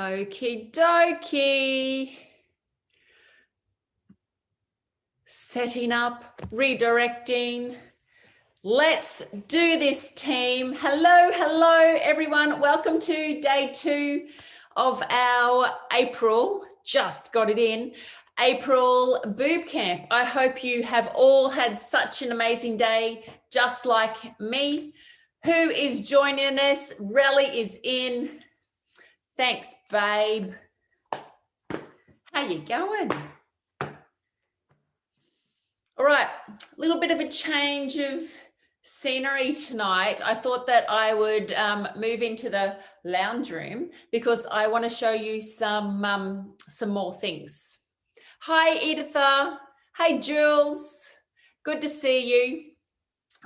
Okie dokie. Setting up, redirecting. Let's do this, team. Hello, everyone. Welcome to day 2 of our April, just got it in, April BooB CamP. I hope you have all had such an amazing day, just like me. Who is joining us? Relly is in. Thanks, babe. How you going? All right, a little bit of a change of scenery tonight. I thought that I would move into the lounge room because I want to show you some more things. Hi, Editha. Hey, Jules. Good to see you.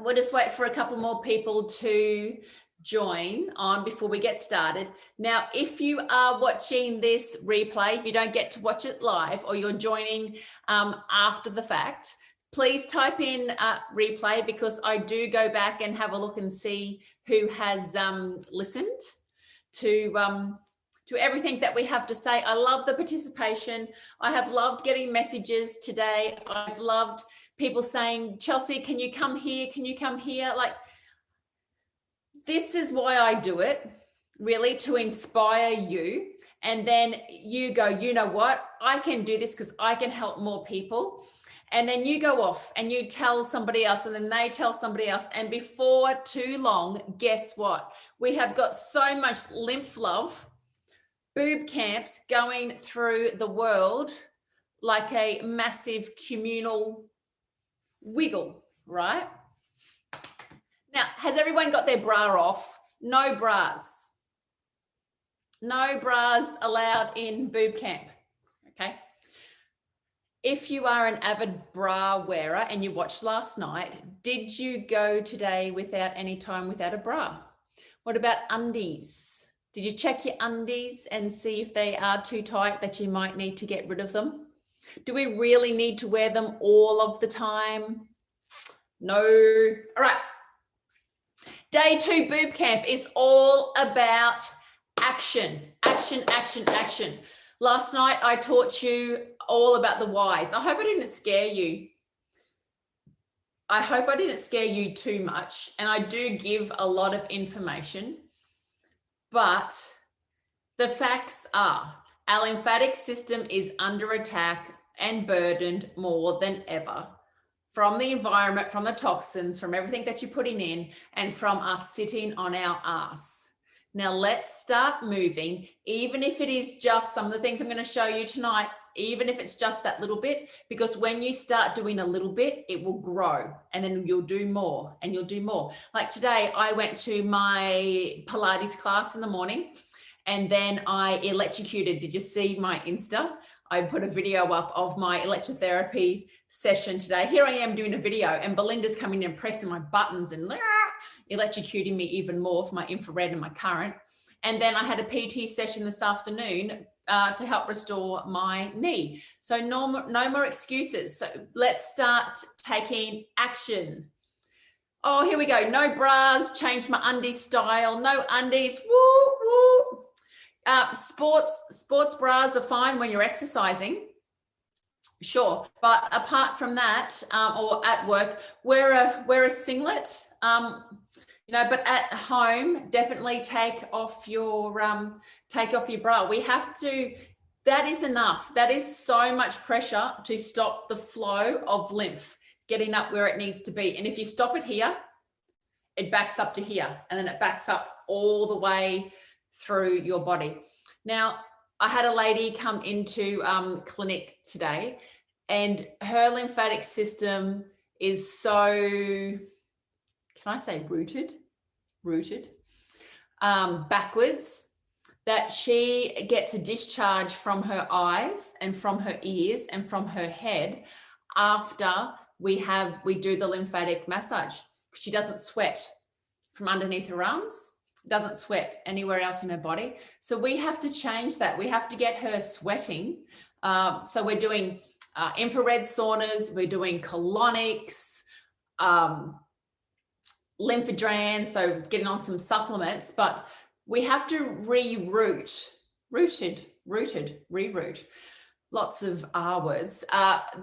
We'll just wait for a couple more people to join on before we get started. Now, if you are watching this replay, if you don't get to watch it live or you're joining after the fact, please type in replay because I do go back and have a look and see who has listened to everything that we have to say. I love the participation. I have loved getting messages today. I've loved people saying, Chelsey, can you come here? Can you come here? Like, this is why I do it, really, to inspire you. And then you go, you know what? I can do this because I can help more people. And then you go off and you tell somebody else and then they tell somebody else. And before too long, guess what? We have got so much lymph love, BooB camps going through the world like a massive communal wiggle, right? Now, has everyone got their bra off? No bras. No bras allowed in BooB camp, okay? If you are an avid bra wearer and you watched last night, did you go today without any time without a bra? What about undies? Did you check your undies and see if they are too tight that you might need to get rid of them? Do we really need to wear them all of the time? No. All right. Day 2 BooB camp is all about action, action, action, action. Last night, I taught you all about the whys. I hope I didn't scare you. I hope I didn't scare you too much. And I do give a lot of information. But the facts are our lymphatic system is under attack and burdened more than ever from the environment, from the toxins, from everything that you're putting in, and from us sitting on our ass. Now let's start moving, even if it is just some of the things I'm going to show you tonight, even if it's just that little bit, because when you start doing a little bit, it will grow and then you'll do more and you'll do more. Like today, I went to my Pilates class in the morning and then I electrocuted. Did you see my Insta? I put a video up of my electrotherapy session today. Here I am doing a video and Belinda's coming in and pressing my buttons and electrocuting me even more for my infrared and my current. And then I had a PT session this afternoon to help restore my knee. So no more excuses. So let's start taking action. Oh, here we go. No bras, change my undie style. No undies, woo, woo. Sports bras are fine when you're exercising. Sure, but apart from that, or at work, wear a singlet. But at home, definitely take off your bra. We have to. That is enough. That is so much pressure to stop the flow of lymph getting up where it needs to be. And if you stop it here, it backs up to here, and then it backs up all the way through your body. Now, I had a lady come into clinic today, and her lymphatic system is so, can I say rooted, backwards, that she gets a discharge from her eyes and from her ears and from her head after we do the lymphatic massage. She doesn't sweat from underneath her arms, doesn't sweat anywhere else in her body. So we have to change that. We have to get her sweating. So we're doing infrared saunas, we're doing colonics, Lymphodran, so getting on some supplements, but we have to reroute rooted, reroot. Lots of R words.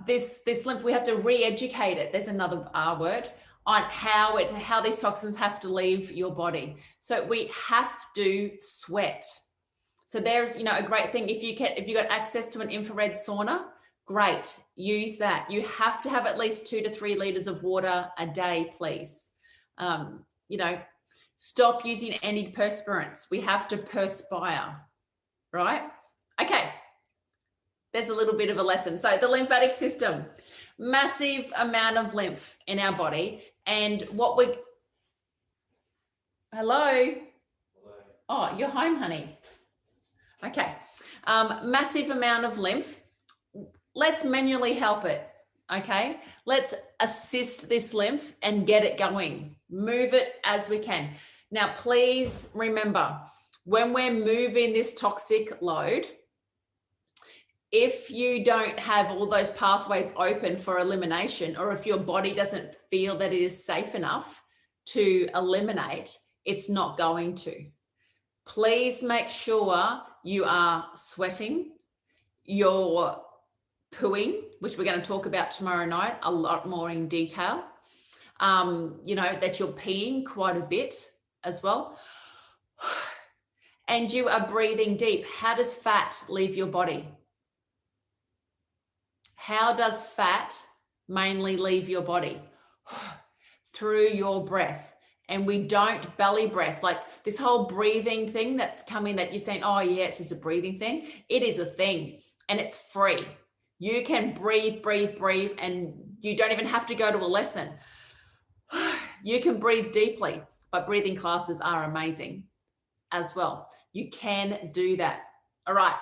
This lymph, we have to re-educate it. There's another R word on how these toxins have to leave your body. So we have to sweat. So there's, a great thing. If you got access to an infrared sauna, great, use that. You have to have at least 2 to 3 liters of water a day, please. Stop using antiperspirants. We have to perspire, right? Okay. There's a little bit of a lesson. So the lymphatic system, massive amount of lymph in our body. And hello? Oh, you're home, honey. Okay. Massive amount of lymph. Let's manually help it. Okay. Let's assist this lymph and get it going. Move it as we can. Now, please remember, when we're moving this toxic load, if you don't have all those pathways open for elimination, or if your body doesn't feel that it is safe enough to eliminate, it's not going to. Please make sure you are sweating, you're pooing, which we're going to talk about tomorrow night a lot more in detail. That you're peeing quite a bit as well. And you are breathing deep. How does fat leave your body? How does fat mainly leave your body? Through your breath. And we don't belly breath. Like this whole breathing thing that's coming that you're saying, oh yeah, it's just a breathing thing. It is a thing and it's free. You can breathe, and you don't even have to go to a lesson. You can breathe deeply, but breathing classes are amazing as well. You can do that. All right.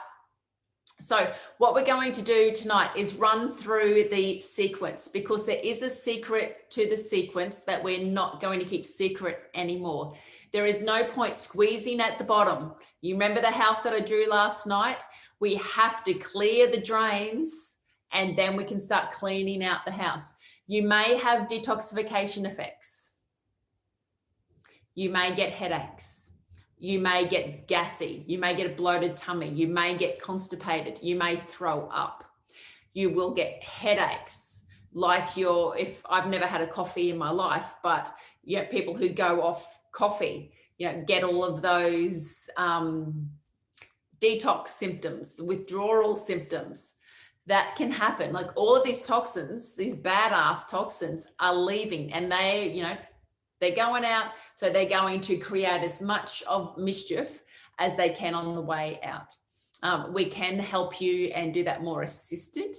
So what we're going to do tonight is run through the sequence, because there is a secret to the sequence that we're not going to keep secret anymore. There is no point squeezing at the bottom. You remember the house that I drew last night? We have to clear the drains and then we can start cleaning out the house. You may have detoxification effects. You may get headaches. You may get gassy. You may get a bloated tummy. You may get constipated. You may throw up. You will get headaches. If I've never had a coffee in my life, but people who go off coffee, get all of those detox symptoms, the withdrawal symptoms that can happen. Like all of these toxins, these badass toxins are leaving, and they're going out, so they're going to create as much of mischief as they can on the way out. We can help you and do that more assisted,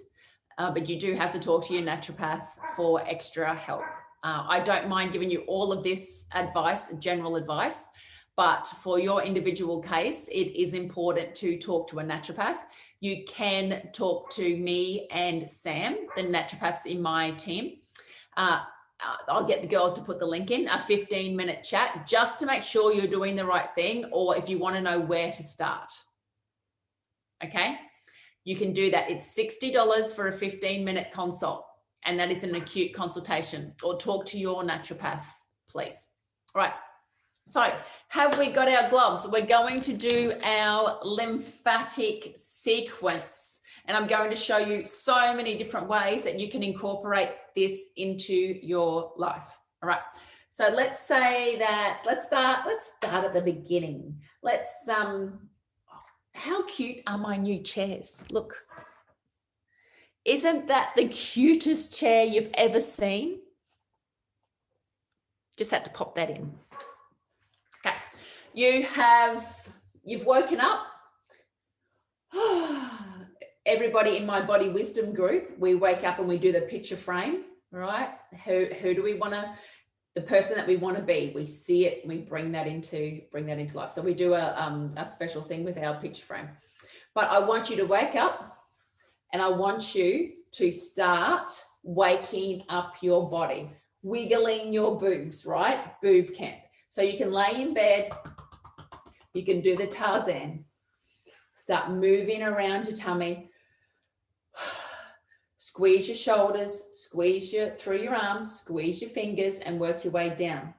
but you do have to talk to your naturopath for extra help. I don't mind giving you all of this advice, general advice, but for your individual case, it is important to talk to a naturopath. You can talk to me and Sam, the naturopaths in my team. I'll get the girls to put the link in, a 15-minute chat just to make sure you're doing the right thing, or if you want to know where to start. Okay, you can do that. It's $60 for a 15-minute consult, and that is an acute consultation, or talk to your naturopath, please. All right. So have we got our gloves? We're going to do our lymphatic sequence. And I'm going to show you so many different ways that you can incorporate this into your life. All right. So let's say that, let's start at the beginning. How cute are my new chairs? Look. Isn't that the cutest chair you've ever seen? Just had to pop that in. Okay. You've woken up. Everybody in my body wisdom group, we wake up and we do the picture frame, right? Who do we want to, the person that we want to be, we see it and we bring that into life. So we do a special thing with our picture frame. But I want you to wake up and I want you to start waking up your body, wiggling your boobs, right? BooB CamP. So you can lay in bed, you can do the Tarzan, start moving around your tummy. Squeeze your shoulders, through your arms, squeeze your fingers and work your way down.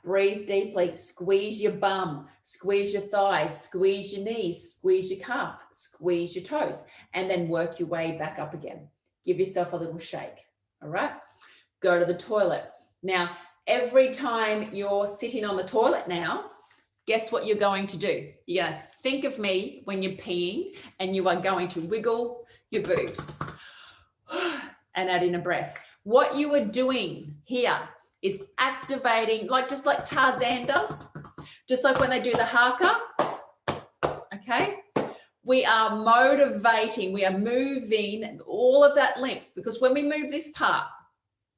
breathe deeply, squeeze your bum, squeeze your thighs, squeeze your knees, squeeze your calf, squeeze your toes, and then work your way back up again. Give yourself a little shake, all right? Go to the toilet. Now, every time you're sitting on the toilet now, guess what you're going to do? You're going to think of me when you're peeing, and you are going to wiggle your boobs and add in a breath. What you are doing here is activating, just like Tarzan does, just like when they do the haka, okay? We are motivating, we are moving all of that lymph, because when we move this part,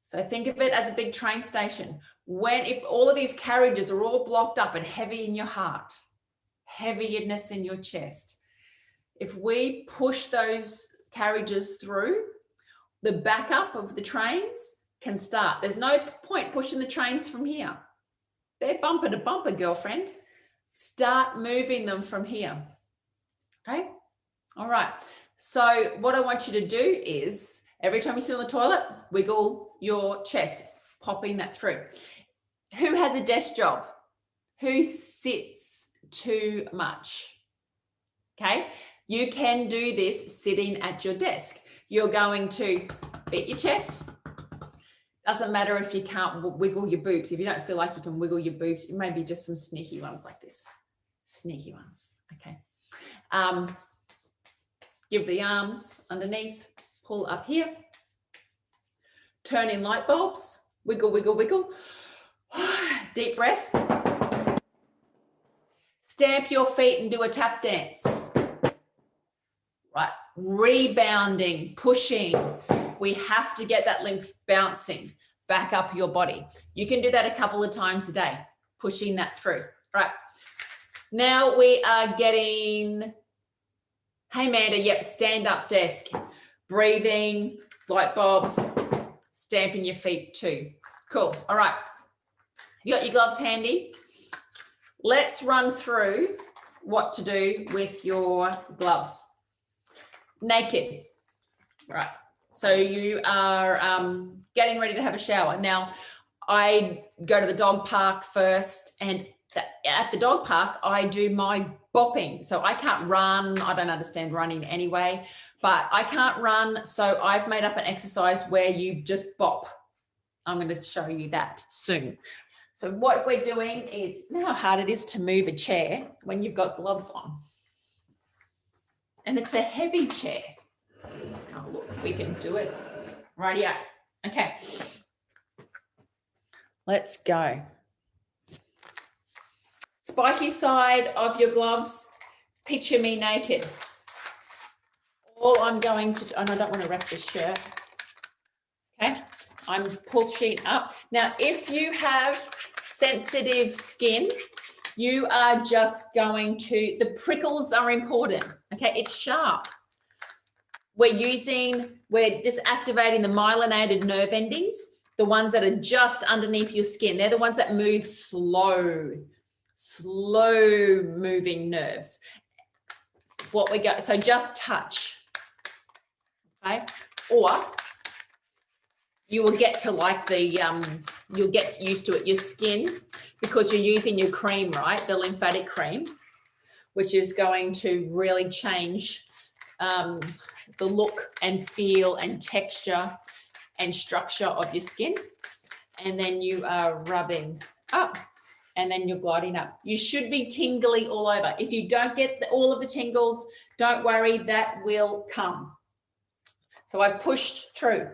so think of it as a big train station. If all of these carriages are all blocked up and heavy in your heart, heaviness in your chest, if we push those carriages through, the backup of the trains can start. There's no point pushing the trains from here. They're bumper to bumper, girlfriend. Start moving them from here. Okay? All right. So what I want you to do is every time you sit on the toilet, wiggle your chest, popping that through. Who has a desk job? Who sits too much? Okay? You can do this sitting at your desk. You're going to beat your chest. Doesn't matter if you can't wiggle your boobs. If you don't feel like you can wiggle your boobs, maybe just some sneaky ones like this. Sneaky ones, okay. Give the arms underneath, pull up here. Turn in light bulbs, wiggle, wiggle, wiggle. Deep breath. Stamp your feet and do a tap dance. Right, rebounding, pushing. We have to get that lymph bouncing back up your body. You can do that a couple of times a day, pushing that through. Right, now we are getting, hey Amanda, yep, stand up desk, breathing, light bulbs, stamping your feet too. Cool, all right. You got your gloves handy? Let's run through what to do with your gloves. Naked, right? So you are getting ready to have a shower. Now, I go to the dog park first, and at the dog park, I do my bopping. So I can't run. I don't understand running anyway, but I can't run. So I've made up an exercise where you just bop. I'm going to show you that soon. So what we're doing is, you know how hard it is to move a chair when you've got gloves on? And it's a heavy chair. Oh, look, we can do it. Rightio. Okay. Let's go. Spiky side of your gloves, picture me naked. All I'm going to, and I don't want to wrap this shirt. Okay. I'm pushing up. Now, if you have sensitive skin, you are just going to, the prickles are important. Okay. It's sharp. We're just activating the myelinated nerve endings, the ones that are just underneath your skin. They're the ones that move slow moving nerves. What we got, so just touch, okay? Or you will get to like you'll get used to it, your skin, because you're using your cream, right? The lymphatic cream, which is going to really change the look and feel and texture and structure of your skin. And then you are rubbing up, and then you're gliding up. You should be tingly all over. If you don't get all of the tingles, don't worry, that will come. So I've pushed through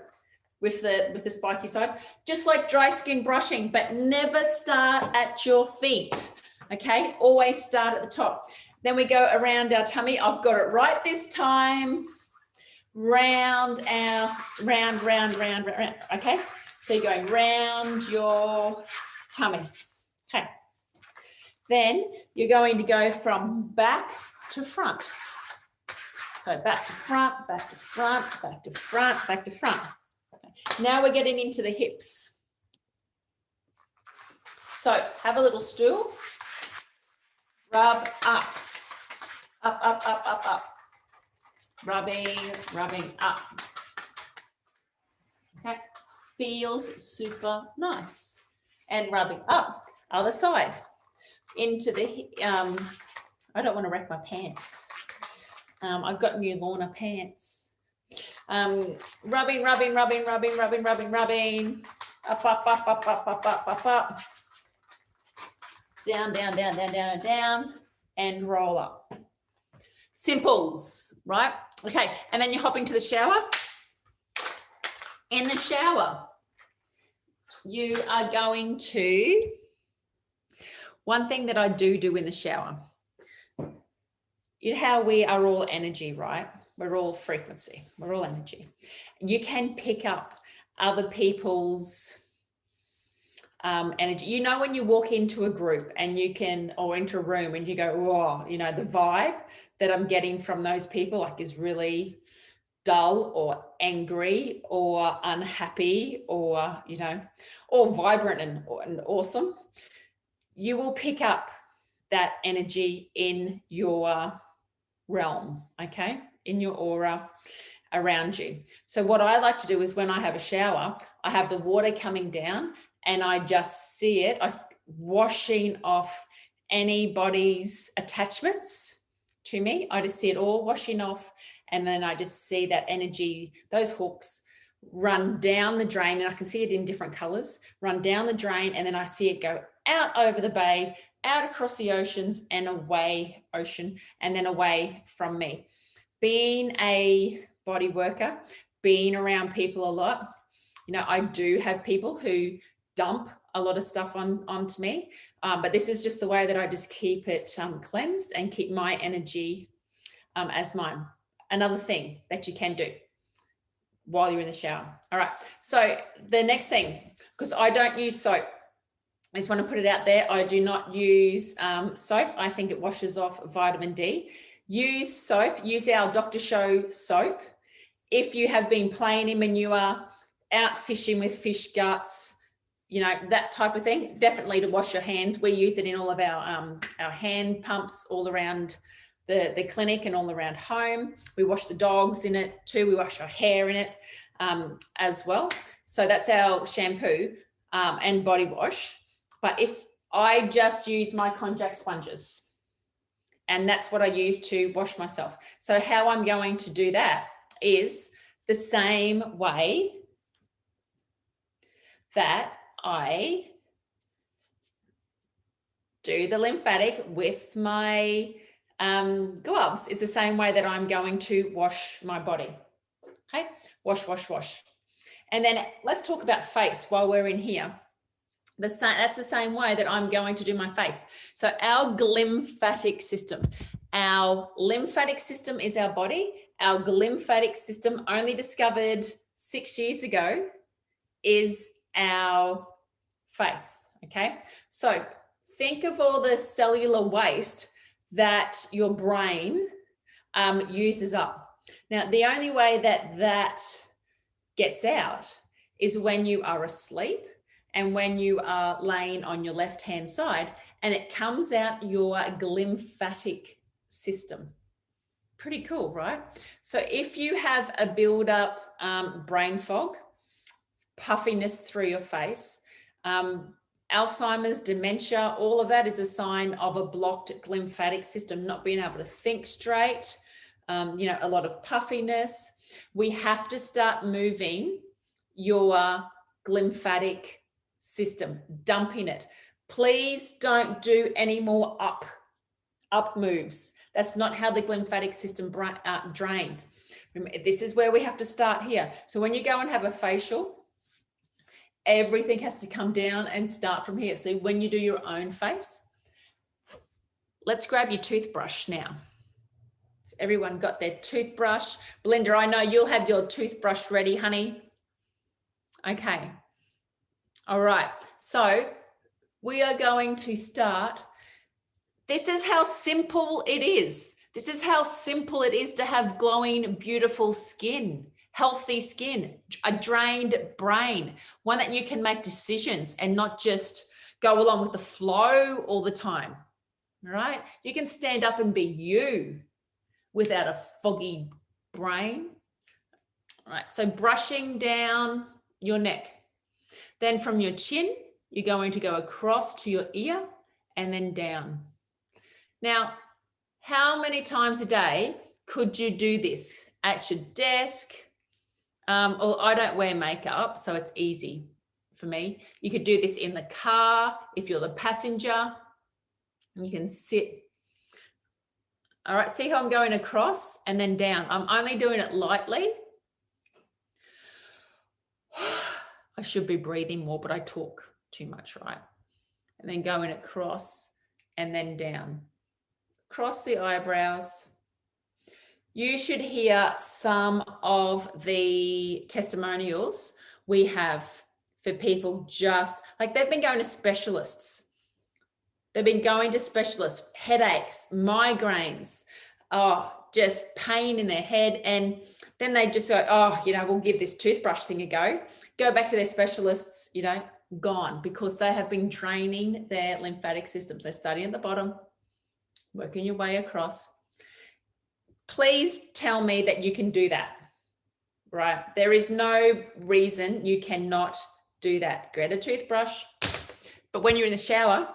with the spiky side, just like dry skin brushing, but never start at your feet, okay? Always start at the top. Then we go around our tummy. I've got it right this time. Round, okay? So you're going round your tummy, okay? Then you're going to go from back to front. So back to front, back to front, back to front, back to front. Okay. Now we're getting into the hips. So have a little stool, rub up, up, up, up, up, up. Rubbing up. Okay, feels super nice. And rubbing up. other side into the, I don't want to wreck my pants. I've got new Lorna pants. Rubbing. Up. Down, and roll up. Simples, right? Okay, and then you're hopping to the shower. In the shower, you are going to, one thing that I do in the shower, you know how we are all energy, right? We're all frequency, we're all energy. You can pick up other people's energy. You know, when you walk into a group and you can, or into a room and you go, oh, you know, the vibe that I'm getting from those people like is really dull or angry or unhappy or, you know, or vibrant and awesome. You will pick up that energy in your realm, okay, in your aura around you. So what I like to do is when I have a shower, I have the water coming down and I just see it, I washing off anybody's attachments to me. I just see it all washing off, and then I just see that energy, those hooks run down the drain, and I can see it in different colors, run down the drain, and then I see it go out over the bay, out across the oceans and away, and then away from me. Being a body worker, being around people a lot, you know, I do have people who dump a lot of stuff onto me, but this is just the way that I just keep it cleansed and keep my energy as mine. Another thing that you can do while you're in the shower. All right, so the next thing, because I don't use soap, I just want to put it out there, I do not use soap. I think it washes off vitamin D. Use soap, use our Dr. Show soap. If you have been playing in manure, out fishing with fish guts, you know, that type of thing, definitely to wash your hands. We use it in all of our hand pumps all around the clinic and all around home. We wash the dogs in it too. We wash our hair in it as well. So that's our shampoo and body wash. But if I just use my Konjac sponges, and that's what I use to wash myself. So how I'm going to do that is the same way that I do the lymphatic with my gloves. It's the same way that I'm going to wash my body. Okay, wash. And then let's talk about face while we're in here. That's the same way that I'm going to do my face. So our lymphatic system is our body. Our lymphatic system, only discovered 6 years ago, is our face. Okay, so think of all the cellular waste that your brain uses up. Now, the only way that gets out is when you are asleep and when you are laying on your left-hand side, and it comes out your lymphatic system. Pretty cool, right? So if you have a build-up brain fog, puffiness through your face, Alzheimer's, dementia, all of that is a sign of a blocked lymphatic system, not being able to think straight, you know, a lot of puffiness. We have to start moving your lymphatic system, dumping it. Please don't do any more up moves. That's not how the lymphatic system drains. This is where we have to start here. So when you go and have a facial, everything has to come down and start from here. So when you do your own face, let's grab your toothbrush now. So everyone got their toothbrush. Belinda, I know you'll have your toothbrush ready, honey. Okay. All right. So we are going to start. This is how simple it is. This is how simple it is to have glowing, beautiful skin. Healthy skin, a drained brain, one that you can make decisions and not just go along with the flow all the time, right? You can stand up and be you without a foggy brain. All right, so brushing down your neck. Then from your chin, You're going to go across to your ear and then down. Now, how many times a day could you do this? At your desk? Or I don't wear makeup, so it's easy for me. You could do this in the car if you're the passenger. You can sit. All right, see how I'm going across and then down. I'm only doing it lightly. I should be breathing more, but I talk too much, right? And then going across and then down. Across the eyebrows. You should hear some of the testimonials we have for people just like they've been going to specialists. They've been going to specialists, headaches, migraines, just pain in their head. And then they just go, we'll give this toothbrush thing a go back to their specialists, gone, because they have been draining their lymphatic system. So starting at the bottom, working your way across. Please tell me that you can do that, right? There is no reason you cannot do that. Get a toothbrush, but when you're in the shower,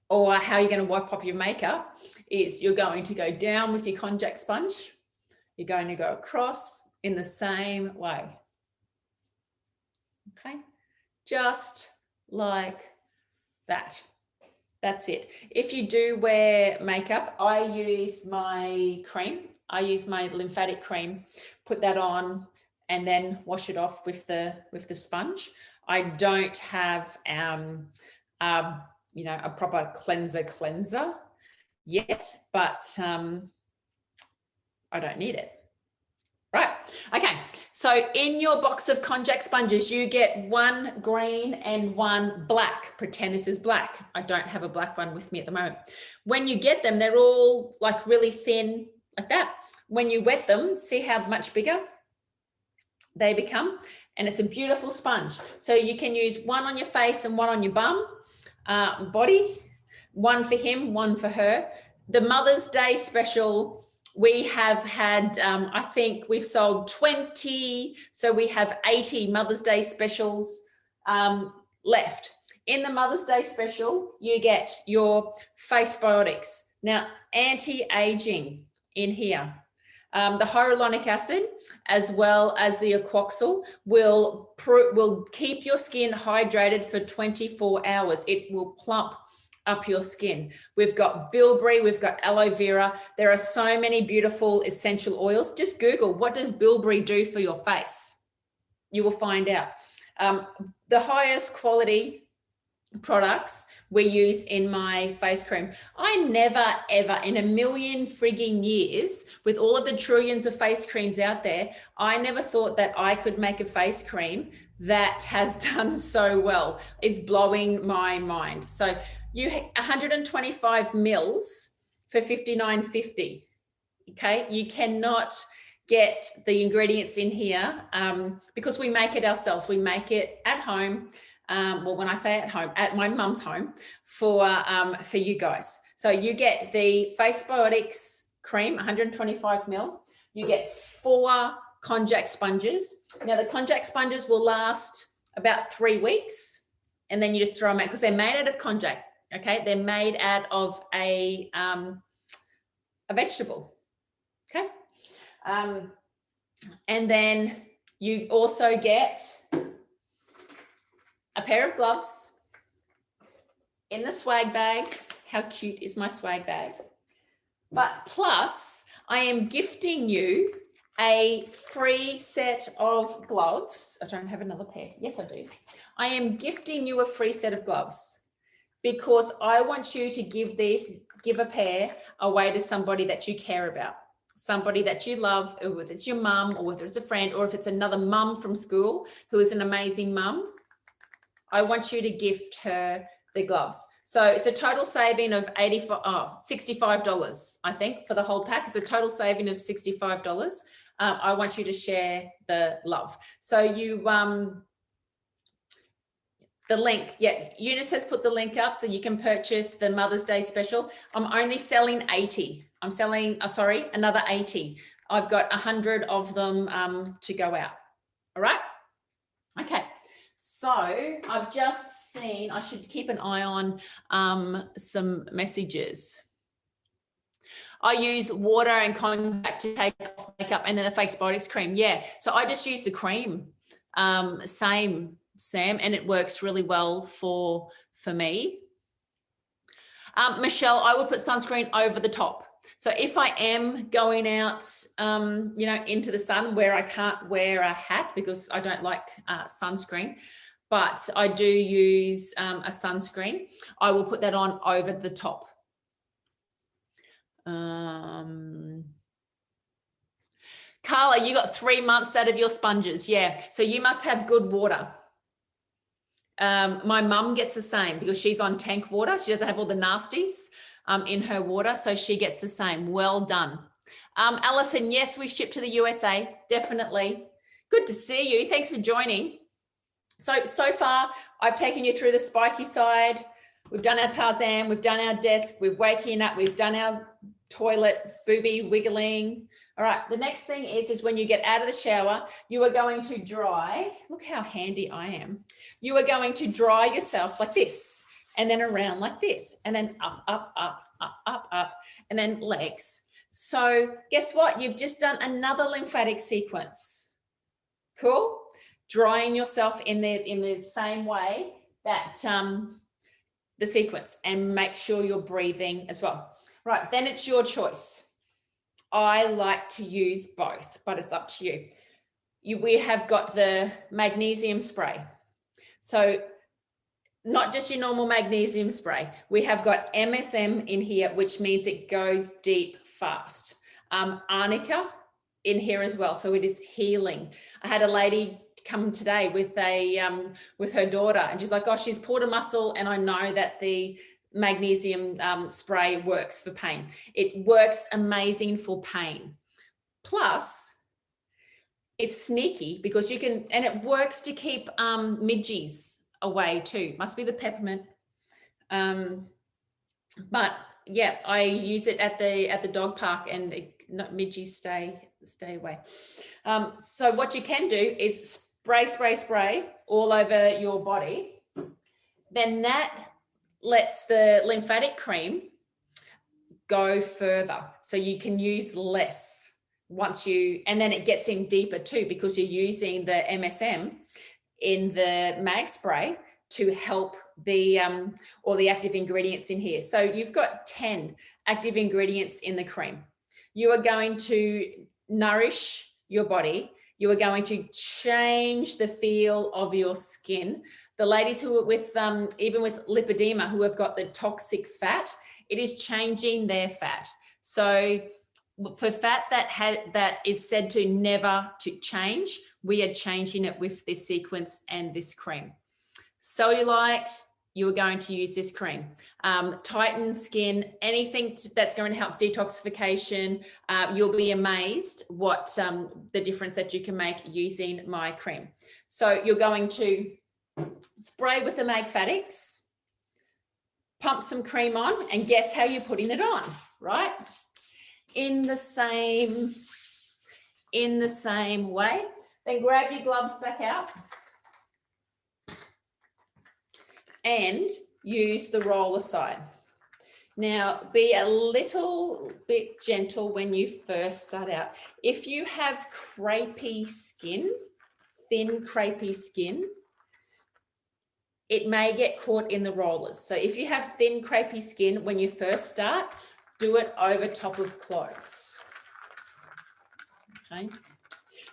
or how you're going to wipe off your makeup is you're going to go down with your Konjac sponge. You're going to go across in the same way. Okay, just like that. That's it. If you do wear makeup, I use my cream. I use my lymphatic cream, put that on and then wash it off with the sponge. I don't have a proper cleanser yet, but I don't need it. Right. Okay. So in your box of Konjac sponges, you get one green and one black. Pretend this is black. I don't have a black one with me at the moment. When you get them, they're all like really thin like that. When you wet them, see how much bigger they become. And it's a beautiful sponge. So you can use one on your face and one on your bum, body, one for him, one for her. The Mother's Day special, we have had, I think we've sold 20, so we have 80 Mother's Day specials left. In the Mother's Day special, you get your face biotics. Now, anti-aging in here. The hyaluronic acid, as well as the aquoxyl, will keep your skin hydrated for 24 hours. It will plump up your skin. We've got bilberry, we've got aloe vera. There are so many beautiful essential oils. Just Google, what does bilberry do for your face? You will find out. The highest quality products we use in my face cream. I never, ever in a million frigging years, with all of the trillions of face creams out there, I never thought that I could make a face cream that has done so well. It's blowing my mind. So you 125 mils for $59.50. Okay, you cannot get the ingredients in here because we make it ourselves. We make it at home. Well, when I say at home, at my mum's home for you guys. So you get the Face Biotics cream, 125 mil. You get 4 Konjac sponges. Now the Konjac sponges will last about 3 weeks, and then you just throw them out because they're made out of Konjac. Okay, they're made out of a vegetable. Okay, and then you also get a pair of gloves in the swag bag. How cute is my swag bag? But plus, I am gifting you a free set of gloves. I don't have another pair. Yes, I do. I am gifting you a free set of gloves because I want you to give a pair away to somebody that you care about, somebody that you love, or whether it's your mum or whether it's a friend, or if it's another mum from school who is an amazing mum. I want you to gift her the gloves. So it's a total saving of $65, I think, for the whole pack. It's a total saving of $65. I want you to share the love. So you, the link, yeah, Eunice has put the link up so you can purchase the Mother's Day special. I'm only selling 80. I'm selling, another 80. I've got 100 of them to go out. All right. Okay. So I've just seen, I should keep an eye on some messages. I use water and Konjac to take off makeup and then the Face Botox cream. Yeah, so I just use the cream. Same, Sam, and it works really well for me. Michelle, I would put sunscreen over the top. So if I am going out, you know, into the sun where I can't wear a hat because I don't like sunscreen, but I do use a sunscreen, I will put that on over the top. Carla, you got 3 months out of your sponges. Yeah, so you must have good water. My mum gets the same because she's on tank water. She doesn't have all the nasties in her water, so she gets the same. Well done. Alison, yes, we ship to the USA, definitely. Good to see you. Thanks for joining. So far, I've taken you through the spiky side. We've done our Tarzan, we've done our desk, we're waking up, we've done our toilet, booby wiggling. All right, the next thing is when you get out of the shower, you are going to dry. Look how handy I am. You are going to dry yourself like this, and then around like this, and then up, up, up, up, up, up, and then legs. So guess what? You've just done another lymphatic sequence. Cool? Drying yourself in the same way that the sequence, and make sure you're breathing as well. Right, then it's your choice. I like to use both, but it's up to you. We have got the magnesium spray. So not just your normal magnesium spray. We have got MSM in here, which means it goes deep fast. Arnica in here as well, so it is healing. I had a lady come today with her daughter, and she's like, "Oh, she's pulled a muscle, and I know that the magnesium spray works for pain." It works amazing for pain. Plus, it's sneaky because you can, and it works to keep midges away too. Must be the peppermint. But yeah, I use it at the dog park, and midges stay away. So what you can do is spray all over your body. Then that lets the lymphatic cream go further, so you can use less and then it gets in deeper too, because you're using the MSM in the mag spray to help all the active ingredients in here. So you've got 10 active ingredients in the cream. You are going to nourish your body. You are going to change the feel of your skin. The ladies who are with, even with lipedema, who have got the toxic fat, it is changing their fat. So for fat that is said to never to change, we are changing it with this sequence and this cream. Cellulite, you are going to use this cream. Tighten skin, anything that's going to help detoxification. You'll be amazed what the difference that you can make using my cream. So you're going to spray with the LymFATics, pump some cream on, and guess how you're putting it on, right? In the same way. Then grab your gloves back out and use the roller side. Now, be a little bit gentle when you first start out. If you have crepey skin, thin crepey skin, it may get caught in the rollers. So if you have thin crepey skin when you first start, do it over top of clothes. Okay.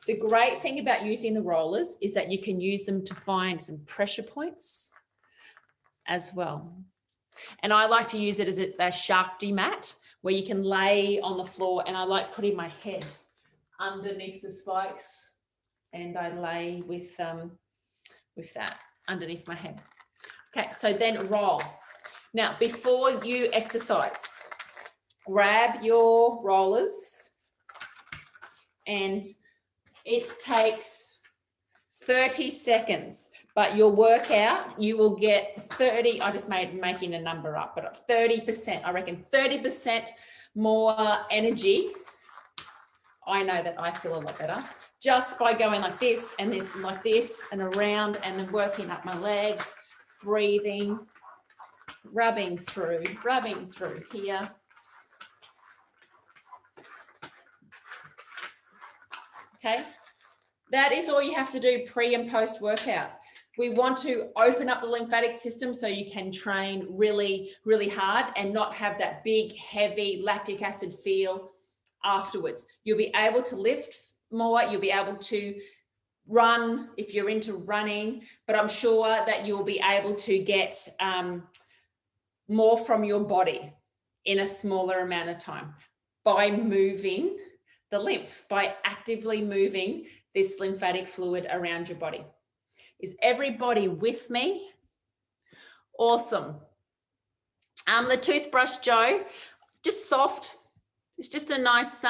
The great thing about using the rollers is that you can use them to find some pressure points as well. And I like to use it as a Shakti mat where you can lay on the floor, and I like putting my head underneath the spikes, and I lay with that underneath my head. Okay, so then roll. Now, before you exercise, grab your rollers, and it takes 30 seconds, but your workout, you will get 30, I just making a number up, but 30%, I reckon 30% more energy. I know that I feel a lot better just by going like this and this, like this and around, and then working up my legs, breathing, rubbing through here. Okay, that is all you have to do pre and post workout. We want to open up the lymphatic system so you can train really, really hard and not have that big, heavy lactic acid feel afterwards. You'll be able to lift more, you'll be able to run if you're into running, but I'm sure that you'll be able to get more from your body in a smaller amount of time by moving the lymph, by actively moving this lymphatic fluid around your body. Is everybody with me? Awesome. The toothbrush, Joe, just soft. It's just a nice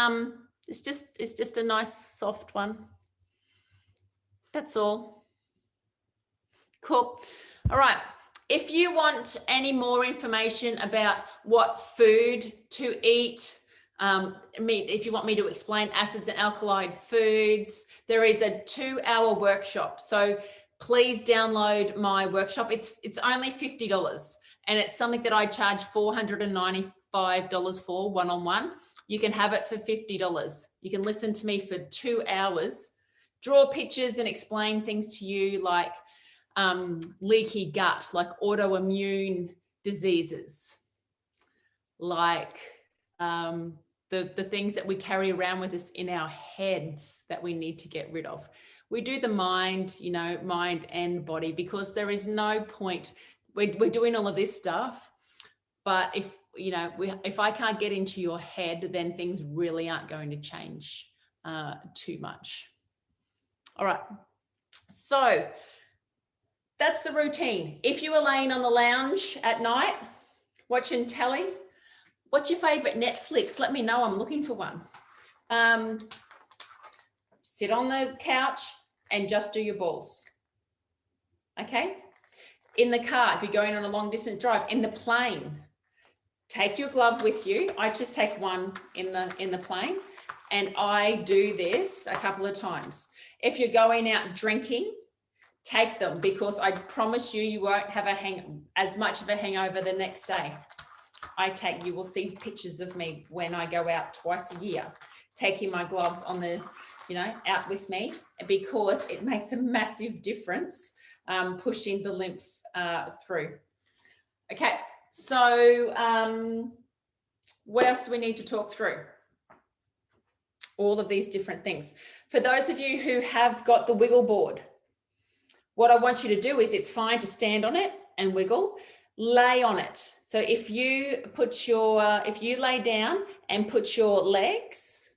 it's just a nice soft one. That's all. Cool. All right. If you want any more information about what food to eat, if you want me to explain acids and alkali foods, there is a 2-hour workshop. So please download my workshop. It's only $50, and it's something that I charge $495 for one-on-one. You can have it for $50. You can listen to me for 2 hours, draw pictures and explain things to you like leaky gut, like autoimmune diseases, like the things that we carry around with us in our heads that we need to get rid of. We do the mind, you know, mind and body, because there is no point. We're doing all of this stuff, but if I can't get into your head, then things really aren't going to change too much. All right, so that's the routine. If you are laying on the lounge at night watching telly, what's your favorite Netflix? Let me know, I'm looking for one. Sit on the couch and just do your balls. Okay? In the car, if you're going on a long distance drive, in the plane, take your glove with you. I just take one in the plane, and I do this a couple of times. If you're going out drinking, take them, because I promise you, you won't have as much of a hangover the next day. You will see pictures of me when I go out twice a year, taking my gloves on the, out with me, because it makes a massive difference pushing the lymph through. Okay, so what else do we need to talk through? All of these different things. For those of you who have got the wiggle board, what I want you to do is, it's fine to stand on it and wiggle, lay on it. So if you lay down and put your legs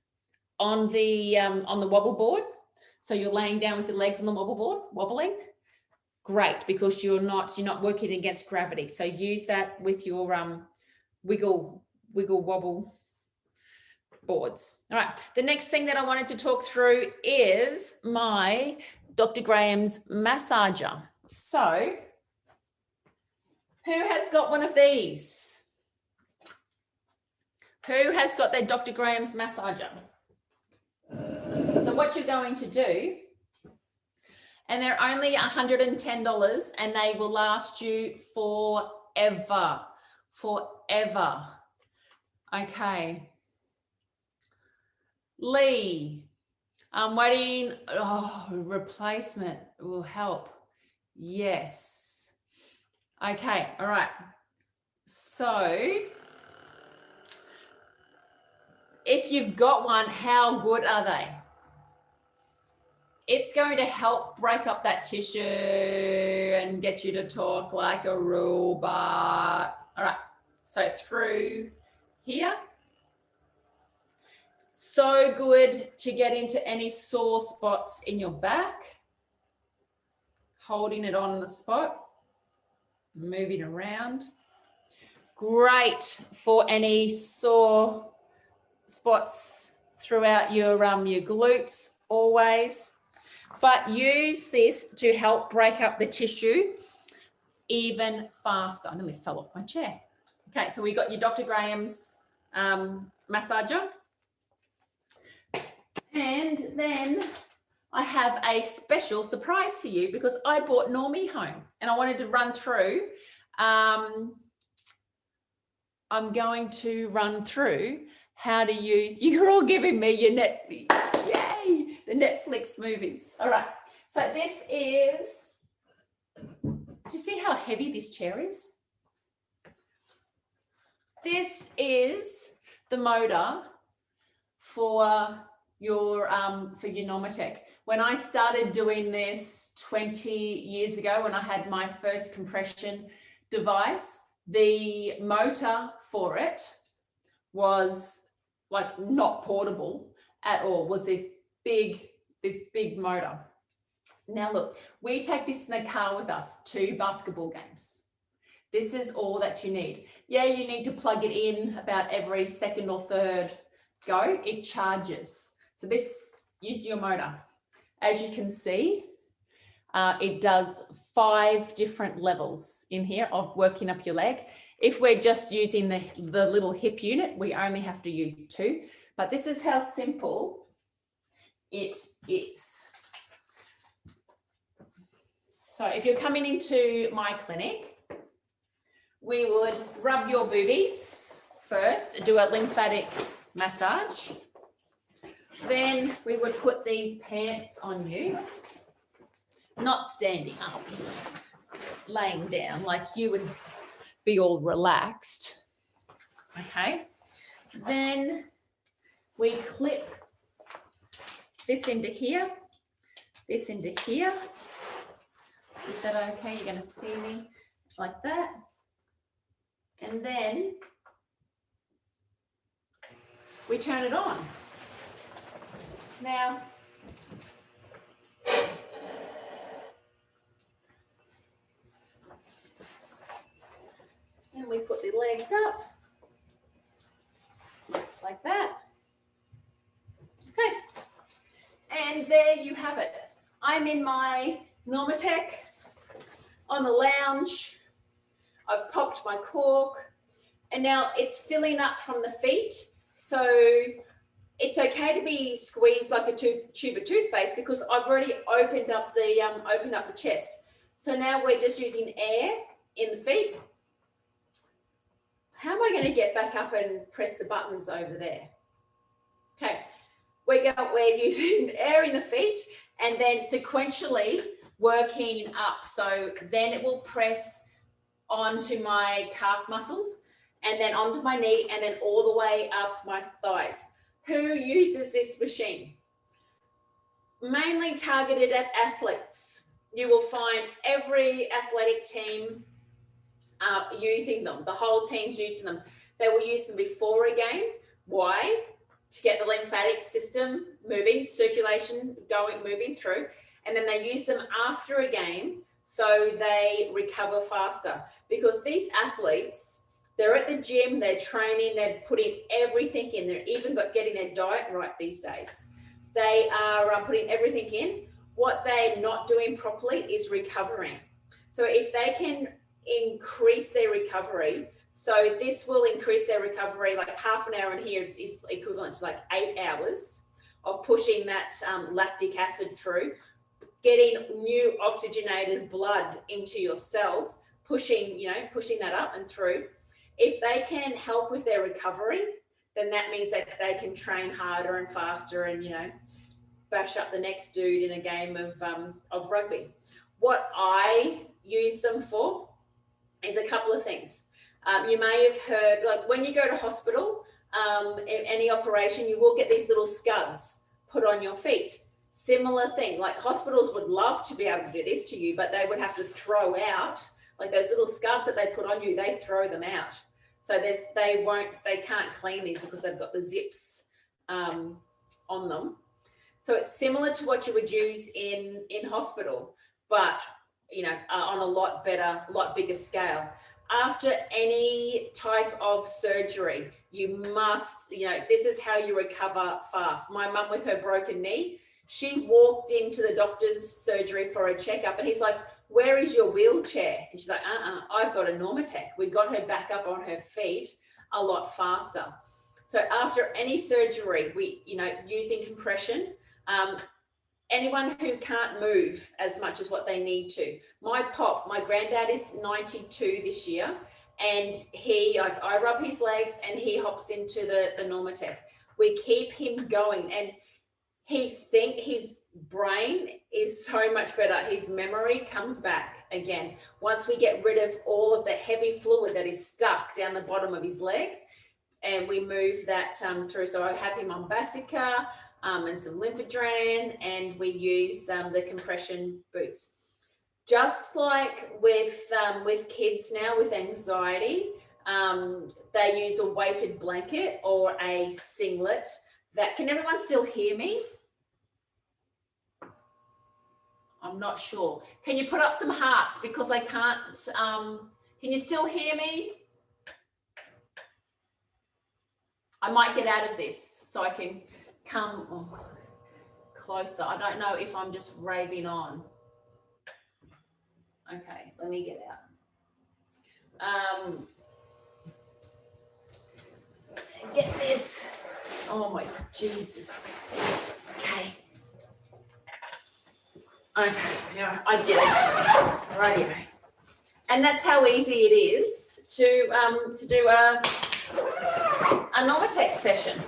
on the wobble board, so you're laying down with your legs on the wobble board, wobbling, great, because you're not working against gravity. So use that with your wiggle wobble boards. All right, the next thing that I wanted to talk through is my Dr. Graham's massager. So who has got one of these? Who has got their Dr. Graham's massager? So what you're going to do, and they're only $110, and they will last you forever. Okay. Lee, I'm waiting. Oh, replacement will help. Yes. Okay. All right. So if you've got one, how good are they? It's going to help break up that tissue and get you to talk like a robot. All right. So through here. So good to get into any sore spots in your back. Holding it on the spot. Moving around. Great for any sore spots throughout your glutes always. But use this to help break up the tissue even faster. I nearly fell off my chair. Okay, so we got your Dr. Graham's massager. And then I have a special surprise for you because I brought Normie home and I wanted to run through. I'm going to run through how to use, you're all giving me your yay, the Netflix movies. All right, so this is, do you see how heavy this chair is? This is the motor for your Normatec. When I started doing this 20 years ago, when I had my first compression device, the motor for it was like not portable at all, was this big motor. Now look, we take this in the car with us to basketball games. This is all that you need. Yeah, you need to plug it in about every second or third go. It charges. So this is your motor. As you can see, it does 5 different levels in here of working up your leg. If we're just using the little hip unit, we only have to use 2. But this is how simple it is. So if you're coming into my clinic, we would rub your boobies first, do a lymphatic massage. Then we would put these pants on you, not standing up, laying down like you would be all relaxed. Okay. Then we clip this into here, this into here. Is that okay? You're going to see me like that. And then we turn it on. Now, and we put the legs up like that. Okay, and there you have it. I'm in my Normatec on the lounge. I've popped my cork, and now it's filling up from the feet. So it's okay to be squeezed like a tube of toothpaste because I've already opened up the chest. So now we're just using air in the feet. How am I going to get back up and press the buttons over there? Okay, we're using air in the feet and then sequentially working up. So then it will press onto my calf muscles and then onto my knee and then all the way up my thighs. Who uses this machine? Mainly targeted at athletes. You will find every athletic team using them. The whole team's using them. They will use them before a game. Why? To get the lymphatic system moving, circulation moving through. And then they use them after a game so they recover faster. Because these athletes, they're at the gym, they're training, they're putting everything in. They're even getting their diet right these days. They are putting everything in. What they're not doing properly is recovering. So if they can increase their recovery, so this will increase their recovery, like half an hour in here is equivalent to like 8 hours of pushing that lactic acid through, getting new oxygenated blood into your cells, pushing that up and through. If they can help with their recovery, then that means that they can train harder and faster and, bash up the next dude in a game of rugby. What I use them for is a couple of things. You may have heard, like when you go to hospital, in any operation, you will get these little scuds put on your feet. Similar thing, like hospitals would love to be able to do this to you, but they would have to throw out, like those little scuds that they put on you, they throw them out. So they can't clean these because they've got the zips on them. So it's similar to what you would use in hospital, but on a lot bigger scale. After any type of surgery, you must, this is how you recover fast. My mum with her broken knee, she walked into the doctor's surgery for a checkup and he's like, where is your wheelchair? And she's like, I've got a Normatec. We got her back up on her feet a lot faster. So after any surgery, we, using compression, anyone who can't move as much as what they need to. My granddad is 92 this year, and he, like, I rub his legs and he hops into the Normatec. We keep him going, and his brain is so much better. His memory comes back again once we get rid of all of the heavy fluid that is stuck down the bottom of his legs, and we move that through. So I have him on Basica and some Lymphodran, and we use the compression boots. Just like with kids now with anxiety, they use a weighted blanket or a singlet. Can everyone still hear me? I'm not sure. Can you put up some hearts, because I can't, can you still hear me? I might get out of this so I can come closer. I don't know if I'm just raving on. Okay, let me get out. Get this. Oh my Jesus. Okay. Okay, yeah, I did it. Radio. And that's how easy it is to do a Normatec session.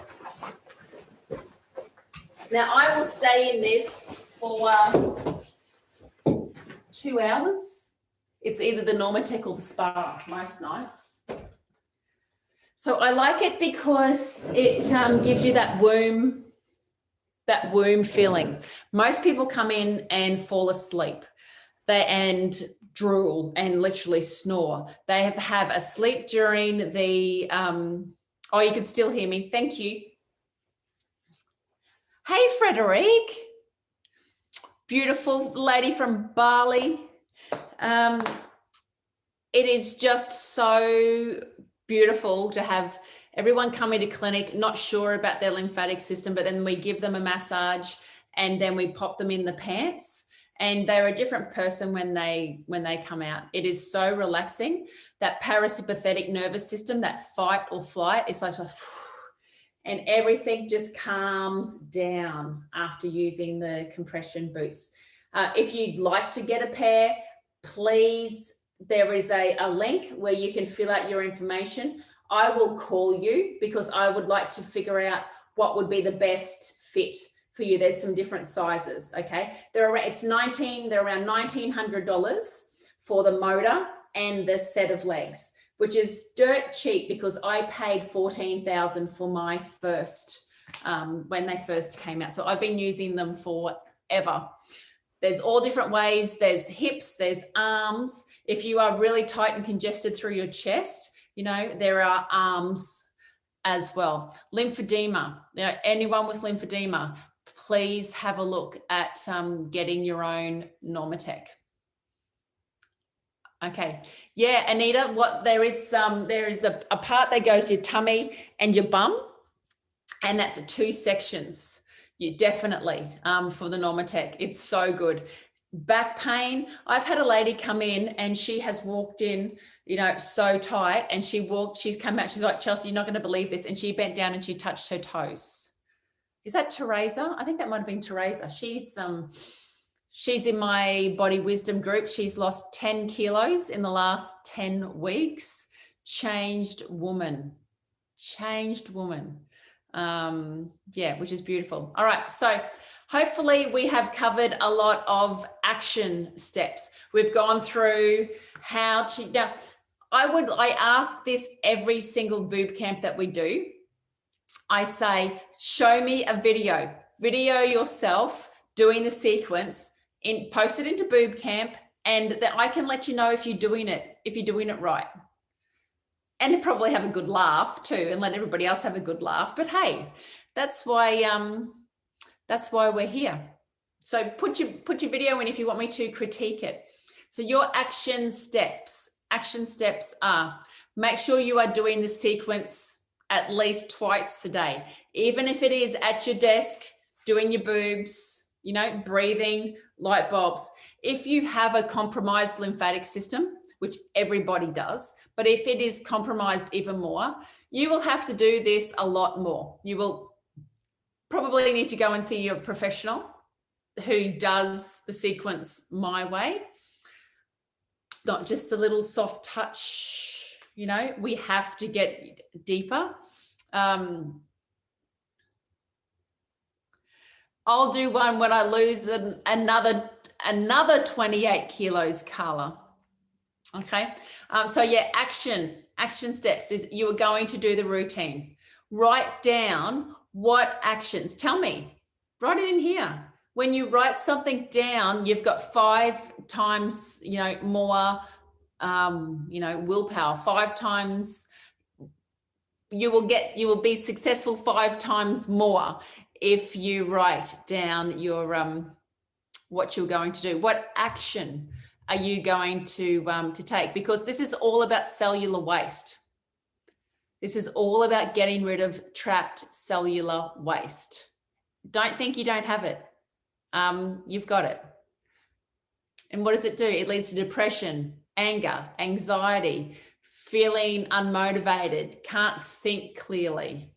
Now I will stay in this for 2 hours. It's either the Normatec or the spa most nights. So I like it because it gives you that womb feeling. Most people come in and fall asleep and drool and literally snore. They have a sleep during the, oh, you can still hear me. Thank you. Hey, Frederique. Beautiful lady from Bali. It is just so beautiful to have everyone come into clinic, not sure about their lymphatic system, but then we give them a massage and then we pop them in the pants, and they're a different person when they come out. It is so relaxing. That parasympathetic nervous system, that fight or flight, is like, and everything just calms down after using the compression boots. If you'd like to get a pair, please, there is a link where you can fill out your information. I will call you because I would like to figure out what would be the best fit for you. There's some different sizes, okay? They're around $1,900 for the motor and the set of legs, which is dirt cheap because I paid $14,000 for my first, when they first came out. So I've been using them forever. There's all different ways. There's hips, there's arms. If you are really tight and congested through your chest, you know, there are arms as well. Lymphedema, anyone with lymphedema, please have a look at getting your own Normatec. Okay, yeah, Anita, there is a part that goes your tummy and your bum, and that's 2 sections. You definitely for the Normatec. It's so good. Back pain. I've had a lady come in and she has walked in, you know, so tight, and she's come out, she's like, Chelsey, you're not going to believe this. And she bent down and she touched her toes. Is that Teresa? I think that might have been Teresa. She's in my Body Wisdom group. She's lost 10 kilos in the last 10 weeks. Changed woman. Yeah, which is beautiful. All right, so hopefully we have covered a lot of action steps. We've gone through how to, now I ask this every single BooB camp that we do. I say, show me a video yourself doing the sequence, post it into BooB camp, and that I can let you know if you're doing it right. And probably have a good laugh too, and let everybody else have a good laugh. But hey, that's why we're here. So put your video in if you want me to critique it. So your action steps are, make sure you are doing the sequence at least twice a day, even if it is at your desk doing your boobs, you know, breathing, light bulbs. If you have a compromised lymphatic system, which everybody does, but if it is compromised even more, you will have to do this a lot more. You will probably need to go and see your professional who does the sequence my way, not just a little soft touch, you know, we have to get deeper. I'll do one when I lose another 28 kilos, Carla. Okay. So yeah, action steps is you are going to do the routine. Write down what actions. Tell me, write it in here. When you write something down, you've got 5 times, you know, more, you know, willpower. 5 times you will be successful 5 times more if you write down your what you're going to do. What action are you going to take? Because this is all about cellular waste. This is all about getting rid of trapped cellular waste. Don't think you don't have it. You've got it. And what does it do? It leads to depression, anger, anxiety, feeling unmotivated, can't think clearly.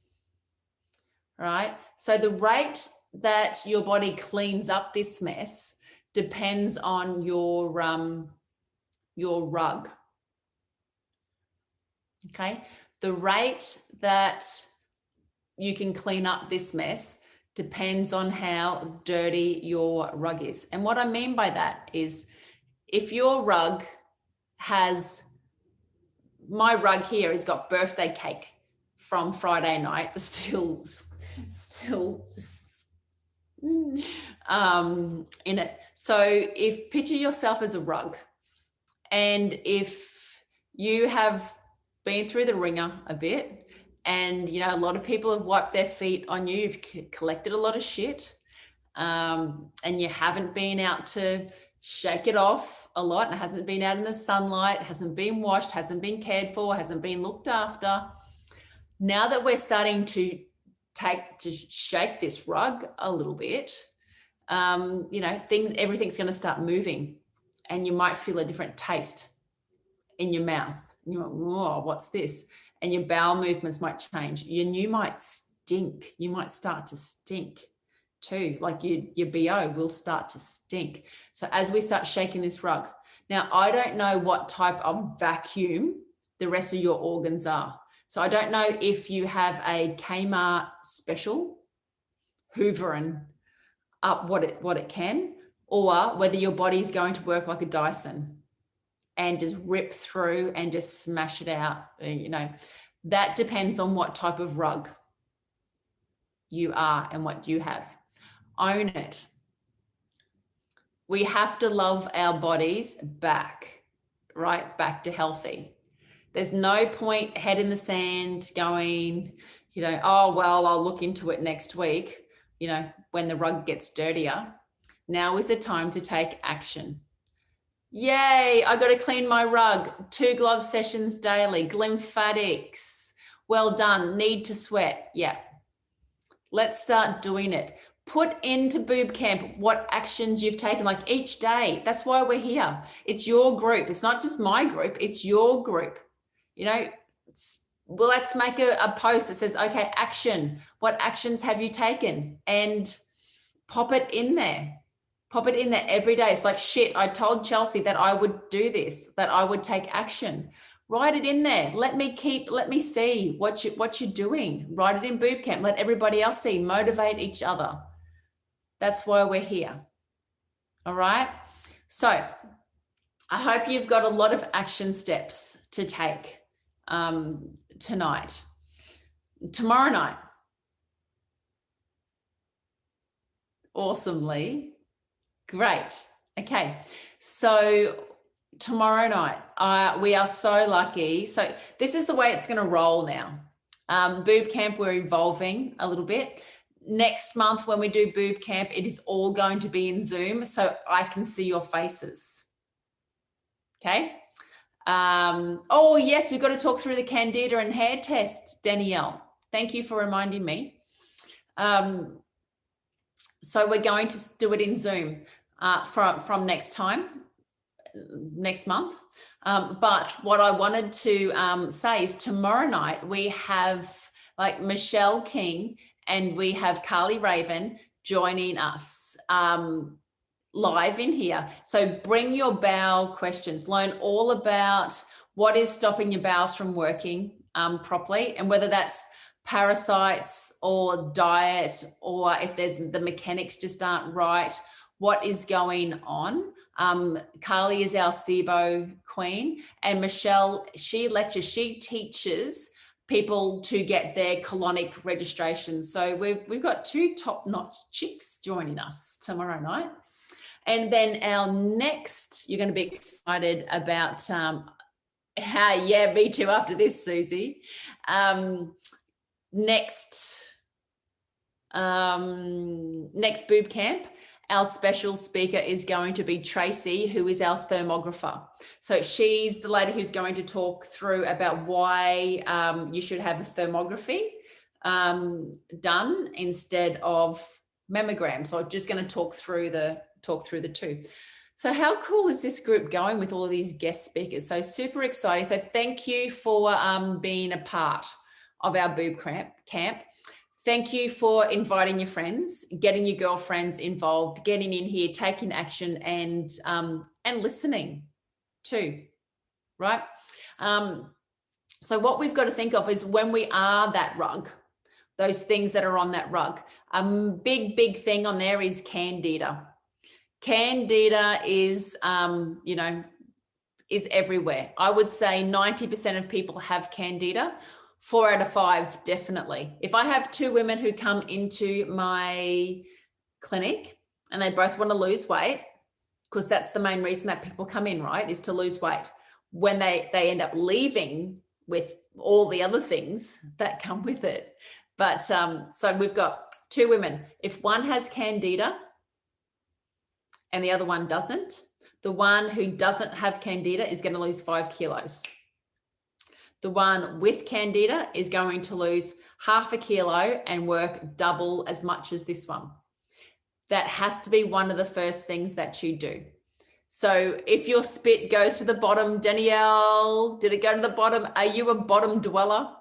Right? So the rate that your body cleans up this mess depends on your rug. Okay? The rate that you can clean up this mess depends on how dirty your rug is. And what I mean by that is if your rug has, my rug here has got birthday cake from Friday night, still just in it. So if picture yourself as a rug, and if you have been through the ringer a bit, and you know a lot of people have wiped their feet on you, you've collected a lot of shit, and you haven't been out to shake it off a lot, and it hasn't been out in the sunlight, hasn't been washed, hasn't been cared for, hasn't been looked after. Now that we're starting to shake this rug a little bit, you know, everything's going to start moving, and you might feel a different taste in your mouth. You're like, whoa, what's this? And your bowel movements might change. You might stink. You might start to stink too. Like your BO will start to stink. So as we start shaking this rug, now I don't know what type of vacuum the rest of your organs are. So I don't know if you have a Kmart special hoovering up what it can, or whether your body is going to work like a Dyson and just rip through and just smash it out. You know, that depends on what type of rug you are and what you have. Own it. We have to love our bodies back, right? Back to healthy. There's no point head in the sand going, you know, oh, well, I'll look into it next week, you know, when the rug gets dirtier. Now is the time to take action. Yay, I got to clean my rug. 2 glove sessions daily. LymFATics. Well done. Need to sweat. Yeah. Let's start doing it. Put into BooB CamP what actions you've taken, like each day. That's why we're here. It's your group. It's not just my group. It's your group. You know, well, let's make a post that says, okay, action. What actions have you taken? And pop it in there. Pop it in there every day. It's like, shit, I told Chelsey that I would do this, that I would take action. Write it in there. Let me see what you're doing. Write it in BooB CamP. Let everybody else see. Motivate each other. That's why we're here. All right. So I hope you've got a lot of action steps to take tonight. Tomorrow night. Awesomely. Great. Okay. So tomorrow night, we are so lucky. So this is the way it's going to roll now. BooB CamP, we're evolving a little bit. Next month, when we do BooB CamP, it is all going to be in Zoom, so I can see your faces. Okay. Oh, yes, we've got to talk through the Candida and hair test, Danielle. Thank you for reminding me. So we're going to do it in Zoom from next month. But what I wanted to say is tomorrow night we have like Michelle King and we have Carly Raven joining us live in here. So bring your bowel questions, learn all about what is stopping your bowels from working properly, and whether that's parasites or diet, or if there's the mechanics just aren't right, what is going on. Carly is our SIBO queen, and Michelle, she teaches people to get their colonic registration. So we've got two top-notch chicks joining us tomorrow night. And then our next, you're going to be excited about, yeah, me too after this, Susie. Next BooB Camp, our special speaker is going to be Chelsey, who is our thermographer. So she's the lady who's going to talk through about why you should have a thermography done instead of mammograms. So I'm just going to talk through the two. So how cool is this group going with all of these guest speakers? So super exciting. So thank you for being a part of our BooB Camp. Thank you for inviting your friends, getting your girlfriends involved, getting in here, taking action, and listening too, right? So what we've got to think of is when we are that rug, those things that are on that rug, big thing on there is candida. Candida is, is everywhere. I would say 90% of people have candida. 4 out of 5, definitely. If I have 2 women who come into my clinic and they both want to lose weight, because that's the main reason that people come in, right, is to lose weight. When they end up leaving with all the other things that come with it. But so we've got 2 women. If one has candida and the other one doesn't, the one who doesn't have candida is going to lose 5 kilos. The one with candida is going to lose half a kilo and work double as much as this one. That has to be one of the first things that you do. So if your spit goes to the bottom, Danielle, did it go to the bottom? Are you a bottom dweller?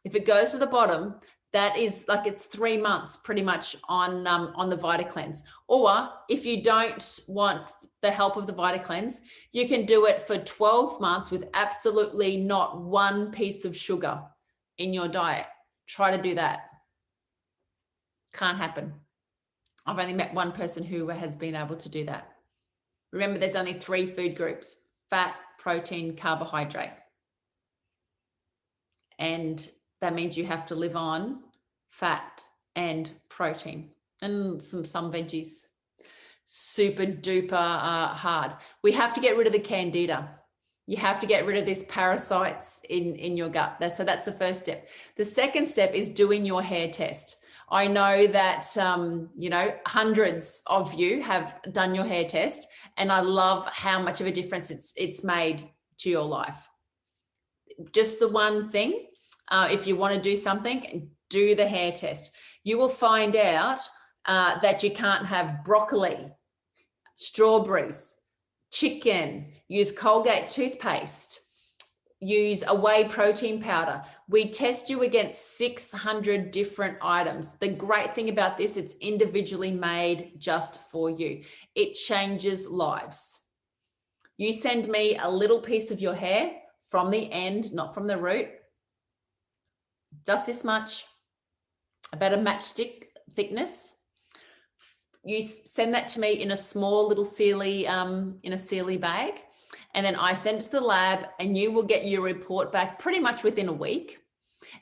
If it goes to the bottom, that is like it's 3 months pretty much on the VitaCleanse. Or if you don't want the help of the VitaCleanse, you can do it for 12 months with absolutely not one piece of sugar in your diet. Try to do that. Can't happen. I've only met one person who has been able to do that. Remember, there's only 3 food groups: fat, protein, carbohydrate. And that means you have to live on fat and protein and some veggies. Super duper hard. We have to get rid of the candida. You have to get rid of these parasites in your gut. So that's the first step. The second step is doing your hair test. I know that, hundreds of you have done your hair test, and I love how much of a difference it's made to your life. Just the one thing, if you want to do something, do the hair test. You will find out that you can't have broccoli, strawberries, chicken, use Colgate toothpaste, use a whey protein powder. We test you against 600 different items. The great thing about this, it's individually made just for you. It changes lives. You send me a little piece of your hair from the end, not from the root, just this much, about a matchstick thickness. You send that to me in a small little Sealy, in a Sealy bag, and then I send it to the lab, and you will get your report back pretty much within a week.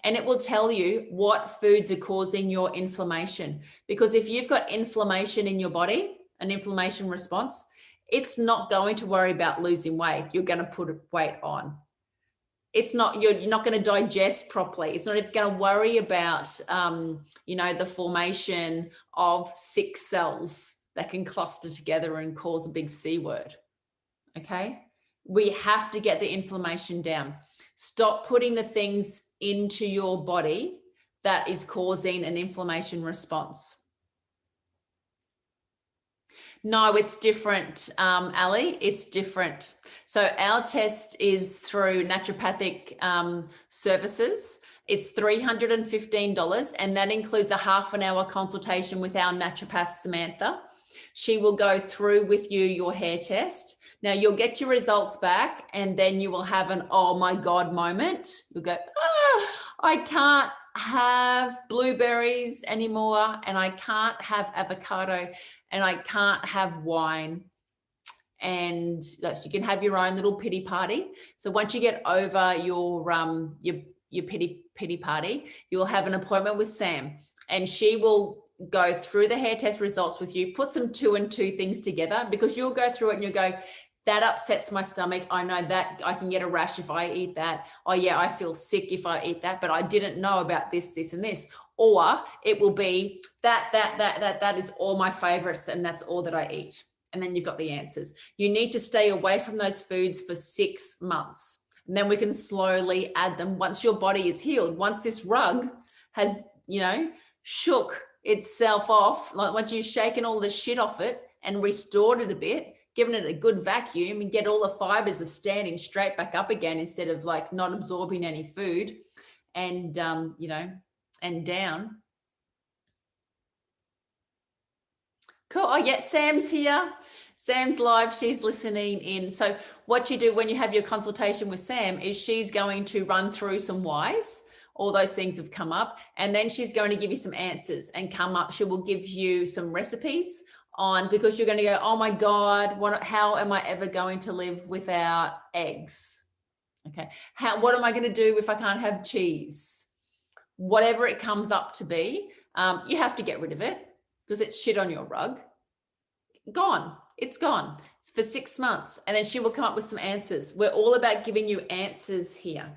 And it will tell you what foods are causing your inflammation. Because if you've got inflammation in your body, an inflammation response, it's not going to worry about losing weight. You're going to put weight on. It's not, you're not going to digest properly. It's not even going to worry about, the formation of sick cells that can cluster together and cause a big C word. Okay. We have to get the inflammation down. Stop putting the things into your body that is causing an inflammation response. No, it's different, Ali. It's different. So our test is through naturopathic services. It's $315, and that includes a half an hour consultation with our naturopath, Samantha. She will go through with you your hair test. Now you'll get your results back, and then you will have an oh my God moment. You'll go, I can't have blueberries anymore, and I can't have avocado, and I can't have wine. And you can have your own little pity party. So once you get over your pity party, you'll have an appointment with Sam, and she will go through the hair test results with you, put some 2 and 2 things together, because you'll go through it and you'll go, that upsets my stomach. I know that I can get a rash if I eat that. Oh yeah, I feel sick if I eat that, but I didn't know about this, this, and this. Or it will be that is all my favorites, and that's all that I eat. And then you've got the answers. You need to stay away from those foods for 6 months. And then we can slowly add them once your body is healed. Once this rug has, shook itself off, like once you've shaken all the shit off it and restored it a bit, given it a good vacuum, and get all the fibers of standing straight back up again instead of like not absorbing any food and, and down. Cool. Oh, yeah, Sam's here. Sam's live. She's listening in. So what you do when you have your consultation with Sam is she's going to run through some whys. All those things have come up, and then she's going to give you some answers and come up. She will give you some recipes on, because you're going to go, oh my God, how am I ever going to live without eggs? Okay. What am I going to do if I can't have cheese? Whatever it comes up to be, you have to get rid of it because it's shit on your rug. Gone. It's gone. It's for 6 months. And then she will come up with some answers. We're all about giving you answers here.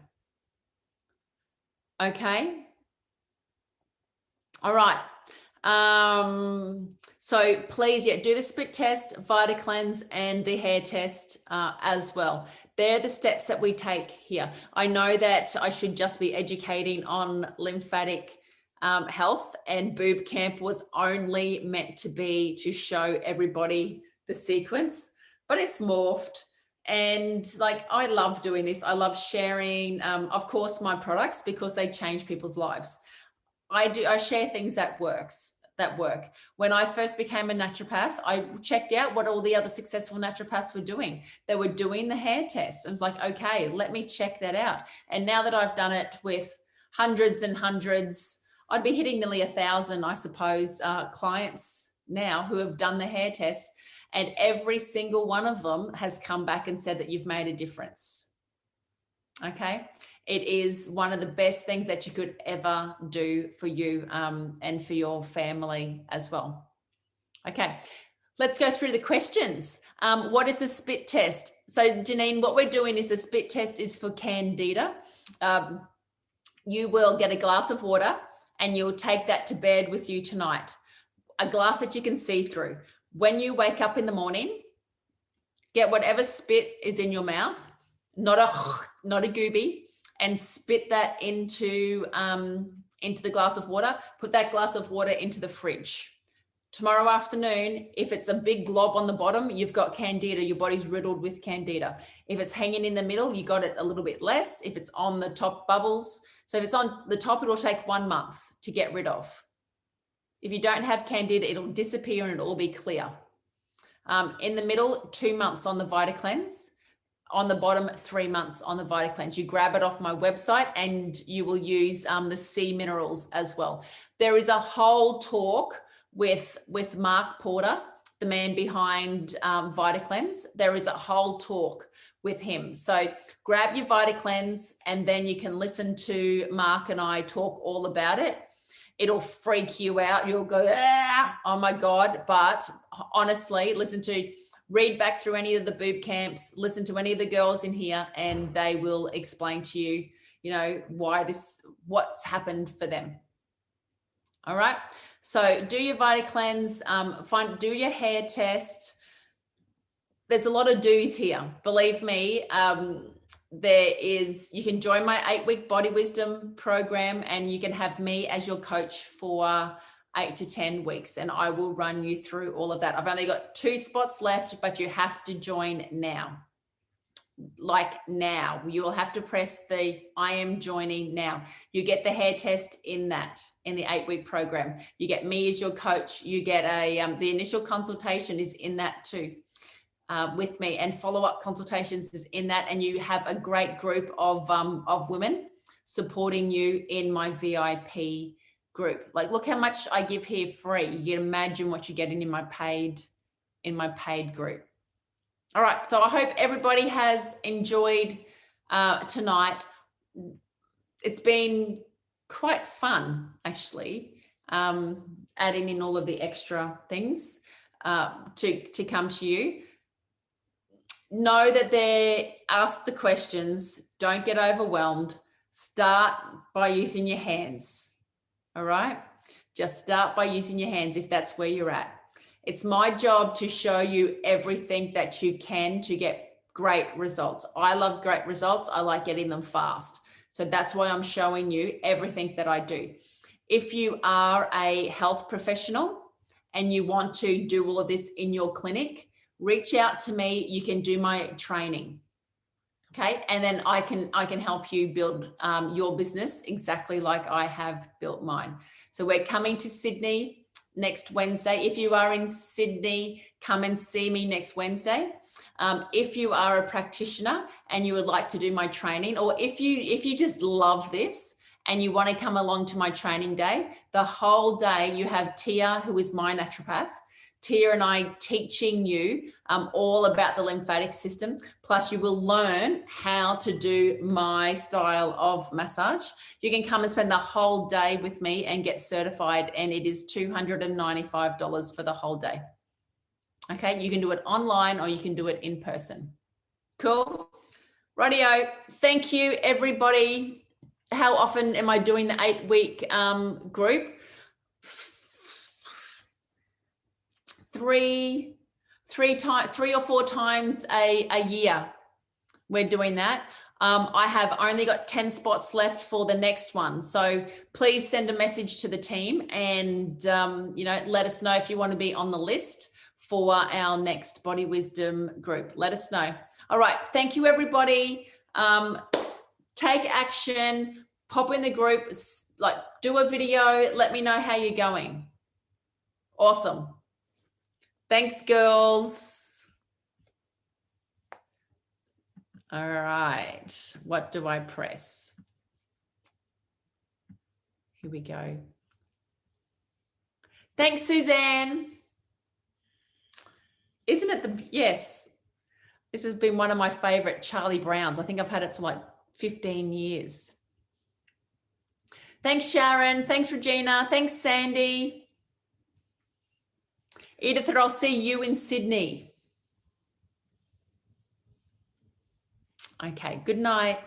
Okay. All right. So please, do the spit test, VitaCleanse, and the hair test as well. They're the steps that we take here. I know that I should just be educating on lymphatic health, and BooB CamP was only meant to be to show everybody the sequence, but it's morphed. And like, I love doing this. I love sharing, of course, my products, because they change people's lives. I share things that work. When I first became a naturopath, I checked out what all the other successful naturopaths were doing. They were doing the hair test. I was like, okay, let me check that out. And now that I've done it with hundreds and hundreds, I'd be hitting nearly 1,000, I suppose, clients now who have done the hair test. And every single one of them has come back and said that you've made a difference. Okay. It is one of the best things that you could ever do for you and for your family as well. Okay, let's go through the questions. What is a spit test? So Janine, what we're doing is a spit test is for Candida. You will get a glass of water and you'll take that to bed with you tonight. A glass that you can see through. When you wake up in the morning, get whatever spit is in your mouth, not a gooby, and spit that into the glass of water. Put that glass of water into the fridge. Tomorrow afternoon, if it's a big glob on the bottom, you've got Candida. Your body's riddled with Candida. If it's hanging in the middle, you got it a little bit less. If it's on the top, bubbles. So if it's on the top, it'll take 1 month to get rid of. If you don't have Candida, it'll disappear and it'll all be clear. In the middle, 2 months on the VitaCleanse. On the bottom, 3 months on the VitaCleanse. You grab it off my website and you will use the C minerals as well. There is a whole talk with Mark Porter, the man behind VitaCleanse. There is a whole talk with him. So grab your VitaCleanse and then you can listen to Mark and I talk all about it. It'll freak you out. You'll go, oh my God. But honestly, read back through any of the BooB camps, listen to any of the girls in here, and they will explain to you, what's happened for them. All right. So do your VitaCleanse, do your hair test. There's a lot of do's here. Believe me, you can join my 8-week body wisdom program and you can have me as your coach for 8 to 10 weeks, and I will run you through all of that. I've only got 2 spots left, but you have to join now. Like now, you will have to press the I am joining now. You get the hair test in that, in the 8-week program. You get me as your coach. You get the initial consultation is in that too, with me, and follow-up consultations is in that. And you have a great group of women supporting you in my VIP group. Like, look how much I give here free. You can imagine what you're getting in my paid group. All right, so I hope everybody has enjoyed tonight. It's been quite fun, actually, adding in all of the extra things to come to you. Know that ask the questions. Don't get overwhelmed. Start by using your hands. All right, just start by using your hands if that's where you're at. It's my job to show you everything that you can to get great results. I love great results. I like getting them fast. So that's why I'm showing you everything that I do. If you are a health professional and you want to do all of this in your clinic, reach out to me. You can do my training. Okay. And then I can help you build your business exactly like I have built mine. So we're coming to Sydney next Wednesday. If you are in Sydney, come and see me next Wednesday. If you are a practitioner and you would like to do my training, or if you just love this and you want to come along to my training day, the whole day you have Tia, who is my naturopath. Tia and I teaching you all about the lymphatic system. Plus you will learn how to do my style of massage. You can come and spend the whole day with me and get certified, and it is $295 for the whole day. Okay, you can do it online or you can do it in person. Cool. Rightio. Thank you, everybody. How often am I doing the 8-week group? 3 or 4 times a year we're doing that. I have only got 10 spots left for the next one, so please send a message to the team and let us know if you want to be on the list for our next Body Wisdom group. Let us know. All right, thank you, everybody. Take action, pop in the group, like do a video, let me know how you're going. Awesome. Thanks, girls. All right, what do I press? Here we go. Thanks, Suzanne. Isn't it yes, this has been one of my favorite Charlie Browns. I think I've had it for like 15 years. Thanks, Sharon. Thanks, Regina. Thanks, Sandy. Edith, I'll see you in Sydney. Okay, good night.